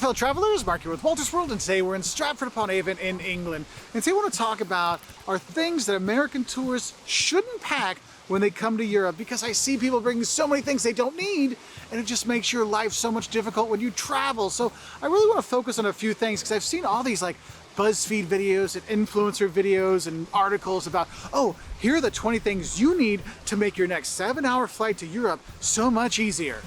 fellow travelers, Mark here with Woltersworld, and today we're in Stratford-upon-Avon in England. And today I want to talk about are things that American tourists shouldn't pack when they come to Europe, because I see people bringing so many things they don't need, and it just makes your life so much difficult when you travel. So I really want to focus on a few things, because I've seen all these like BuzzFeed videos and influencer videos and articles about, oh, here are the 20 things you need to make your next 7-hour flight to Europe so much easier.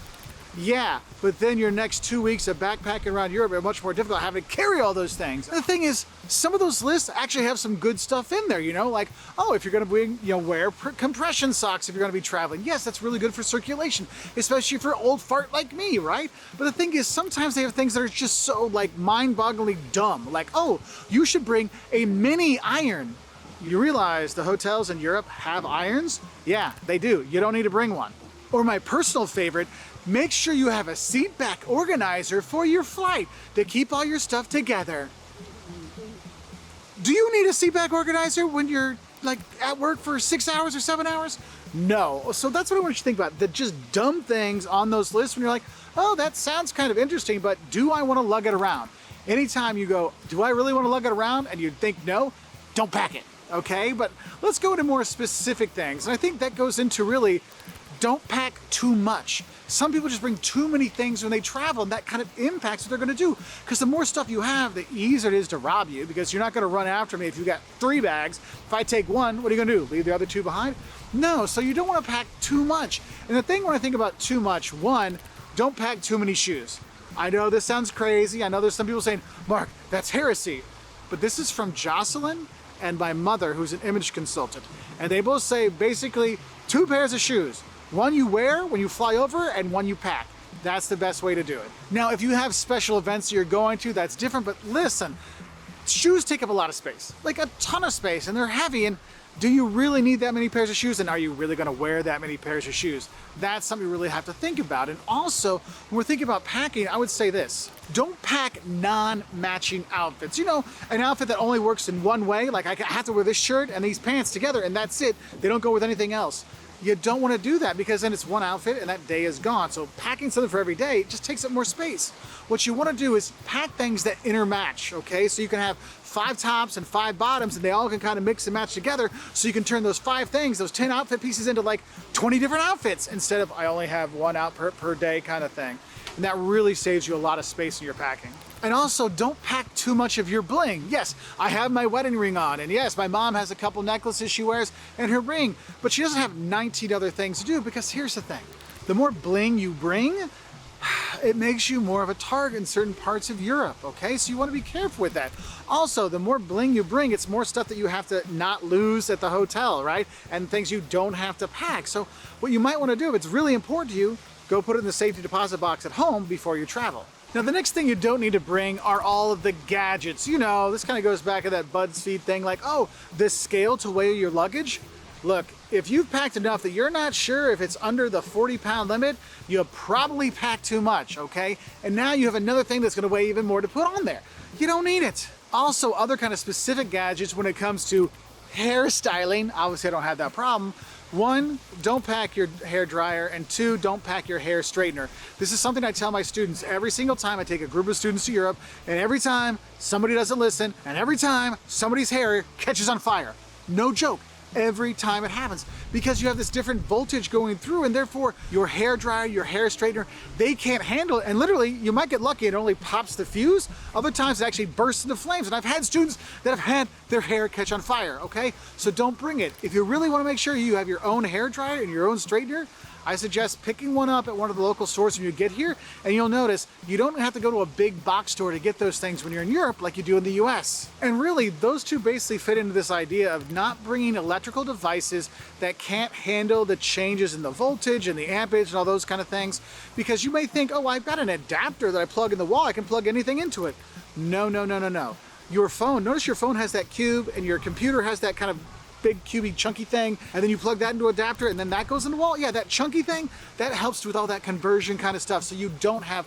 Yeah, but then your next 2 weeks of backpacking around Europe are much more difficult having to carry all those things. And the thing is, some of those lists actually have some good stuff in there, you know, like, oh, if you're gonna bring, wear compression socks if you're gonna be traveling. Yes, that's really good for circulation, especially for old fart like me, right? But the thing is, sometimes they have things that are just so like mind-bogglingly dumb. Like, oh, you should bring a mini iron. You realize the hotels in Europe have irons? Yeah, they do. You don't need to bring one. Or my personal favorite, make sure you have a seat back organizer for your flight to keep all your stuff together. Do you need a seat back organizer when you're like at work for 6 hours or 7 hours? No. So that's what I want you to think about. The just dumb things on those lists when you're like, oh, that sounds kind of interesting, but do I want to lug it around? Anytime you go, do I really want to lug it around? And you think no, don't pack it, okay? But let's go into more specific things. And I think that goes into really, don't pack too much. Some people just bring too many things when they travel, and that kind of impacts what they're gonna do. Because the more stuff you have, the easier it is to rob you, because you're not gonna run after me if you've got 3 bags. If I take one, what are you gonna do? Leave the other 2 behind? No, so you don't wanna pack too much. And the thing when I think about too much, one, don't pack too many shoes. I know this sounds crazy. I know there's some people saying, Mark, that's heresy. But this is from Jocelyn and my mother, who's an image consultant. And they both say basically 2 pairs of shoes. One you wear when you fly over and one you pack. That's the best way to do it. Now, if you have special events you're going to, that's different, but listen, shoes take up a lot of space, like a ton of space, and they're heavy, and do you really need that many pairs of shoes, and are you really gonna wear that many pairs of shoes? That's something you really have to think about. And also, when we're thinking about packing, I would say this, don't pack non-matching outfits. You know, an outfit that only works in one way, like I have to wear this shirt and these pants together, and that's it. They don't go with anything else. You don't want to do that, because then it's one outfit and that day is gone. So packing something for every day just takes up more space. What you want to do is pack things that intermatch, okay? So you can have 5 tops and 5 bottoms, and they all can kind of mix and match together, so you can turn those 5 things, those 10 outfit pieces, into like 20 different outfits instead of I only have 1 out per day kind of thing. And that really saves you a lot of space in your packing. And also, don't pack too much of your bling. Yes, I have my wedding ring on, and yes, my mom has a couple necklaces she wears and her ring, but she doesn't have 19 other things to do, because here's the thing. The more bling you bring, it makes you more of a target in certain parts of Europe, okay? So you want to be careful with that. Also, the more bling you bring, it's more stuff that you have to not lose at the hotel, right? And things you don't have to pack. So what you might want to do, if it's really important to you, go put it in the safety deposit box at home before you travel. Now, the next thing you don't need to bring are all of the gadgets. You know, this kind of goes back to that BuzzFeed thing, like, oh, this scale to weigh your luggage. Look, if you've packed enough that you're not sure if it's under the 40-pound limit, you have probably packed too much, okay? And now you have another thing that's gonna weigh even more to put on there. You don't need it. Also, other kind of specific gadgets when it comes to hairstyling, obviously I don't have that problem. 1, don't pack your hair dryer, and 2, don't pack your hair straightener. This is something I tell my students every single time I take a group of students to Europe, and every time somebody doesn't listen, and every time somebody's hair catches on fire. No joke. Every time it happens, because you have this different voltage going through, and therefore your hair dryer, your hair straightener, they can't handle it, and literally you might get lucky and it only pops the fuse. Other times it actually bursts into flames, and I've had students that have had their hair catch on fire, okay? So don't bring it. If you really want to make sure you have your own hair dryer and your own straightener, I suggest picking one up at one of the local stores when you get here, and you'll notice you don't have to go to a big box store to get those things when you're in Europe like you do in the US. And really, those two basically fit into this idea of not bringing electrical devices that can't handle the changes in the voltage and the ampage and all those kind of things, because you may think, oh, I've got an adapter that I plug in the wall, I can plug anything into it. No, no, no, no, no. Your phone, notice your phone has that cube, and your computer has that kind of big cubey chunky thing, and then you plug that into an adapter, and then that goes in the wall. Yeah, that chunky thing, that helps with all that conversion kind of stuff, so you don't have,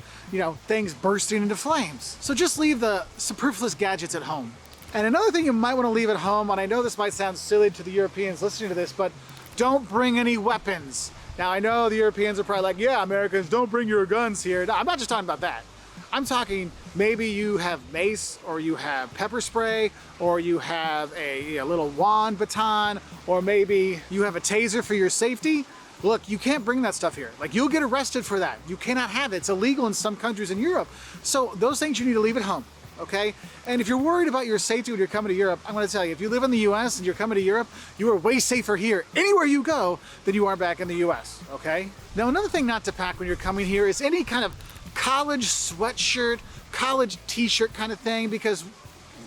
things bursting into flames. So just leave the superfluous gadgets at home. And another thing you might want to leave at home, and I know this might sound silly to the Europeans listening to this, but don't bring any weapons. Now, I know the Europeans are probably like, yeah, Americans, don't bring your guns here. No, I'm not just talking about that. I'm talking maybe you have mace, or you have pepper spray, or you have a little wand baton, or maybe you have a taser for your safety. Look, you can't bring that stuff here. Like, you'll get arrested for that. You cannot have it. It's illegal in some countries in Europe. So those things you need to leave at home, okay? And if you're worried about your safety when you're coming to Europe, I'm gonna tell you, if you live in the US and you're coming to Europe, you are way safer here, anywhere you go, than you are back in the US, okay? Now, another thing not to pack when you're coming here is any kind of college sweatshirt, college t-shirt kind of thing, because,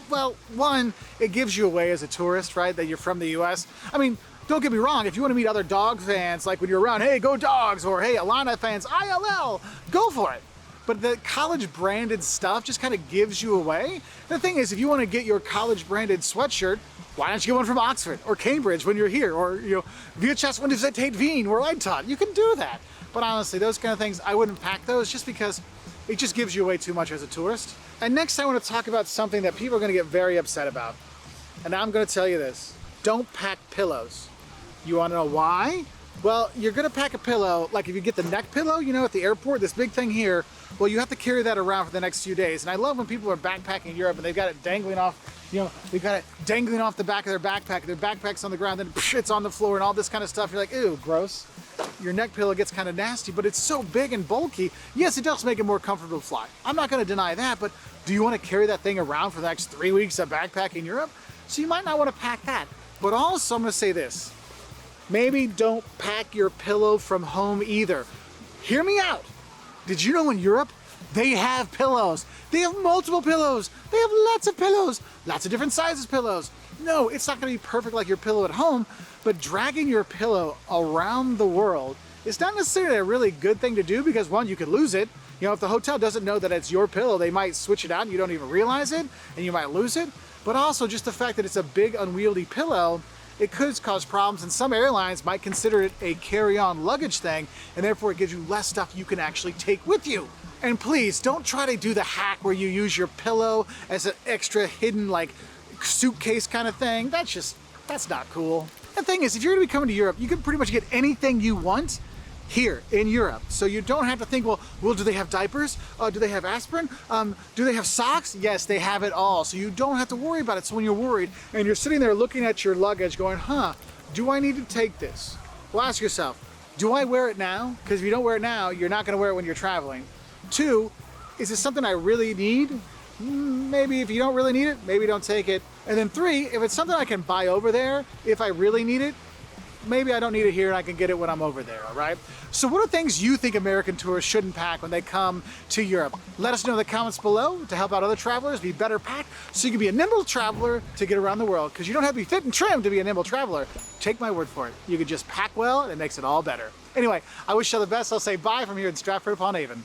well, one, it gives you away as a tourist, right, that you're from the US. I mean, don't get me wrong, if you want to meet other dog fans, like when you're around, hey, go Dogs, or hey, Alana fans, ILL, go for it. But the college branded stuff just kind of gives you away. The thing is, if you want to get your college branded sweatshirt, why don't you get one from Oxford or Cambridge when you're here, or, you know, Wirtschafts- und Universität Wien, where I taught. You can do that. But honestly, those kind of things, I wouldn't pack those just because it just gives you away too much as a tourist. And next, I want to talk about something that people are going to get very upset about. And I'm going to tell you this. Don't pack pillows. You want to know why? Well, you're going to pack a pillow, like if you get the neck pillow, you know, at the airport, this big thing here, well, you have to carry that around for the next few days. And I love when people are backpacking in Europe and they've got it dangling off, you know, they've got it dangling off the back of their backpack, their backpack's on the ground, then it's on the floor and all this kind of stuff. You're like, ew, gross. Your neck pillow gets kind of nasty, but it's so big and bulky. Yes, it does make it more comfortable to fly. I'm not going to deny that, but do you want to carry that thing around for the next 3 weeks of backpacking in Europe? So you might not want to pack that. But also, I'm going to say this. Maybe don't pack your pillow from home either. Hear me out. Did you know in Europe, they have pillows? They have multiple pillows. They have lots of pillows, lots of different sizes pillows. No, it's not gonna be perfect like your pillow at home, but dragging your pillow around the world is not necessarily a really good thing to do, because one, you could lose it. You know, if the hotel doesn't know that it's your pillow, they might switch it out and you don't even realize it, and you might lose it. But also just the fact that it's a big unwieldy pillow, it could cause problems, and some airlines might consider it a carry-on luggage thing, and therefore it gives you less stuff you can actually take with you. And please, don't try to do the hack where you use your pillow as an extra hidden, like, suitcase kind of thing. That's not cool. The thing is, if you're gonna be coming to Europe, you can pretty much get anything you want here in Europe. So you don't have to think, well, do they have diapers? Do they have aspirin? Do they have socks? Yes, they have it all. So you don't have to worry about it. So when you're worried and you're sitting there looking at your luggage going, do I need to take this? Well, ask yourself, do I wear it now? Because if you don't wear it now, you're not gonna wear it when you're traveling. 2, is this something I really need? Maybe if you don't really need it, maybe don't take it. And then 3, if it's something I can buy over there, if I really need it, maybe I don't need it here and I can get it when I'm over there, all right? So what are things you think American tourists shouldn't pack when they come to Europe? Let us know in the comments below to help out other travelers be better packed, so you can be a nimble traveler to get around the world, because you don't have to be fit and trim to be a nimble traveler. Take my word for it. You can just pack well and it makes it all better. Anyway, I wish you all the best. I'll say bye from here in Stratford-upon-Avon.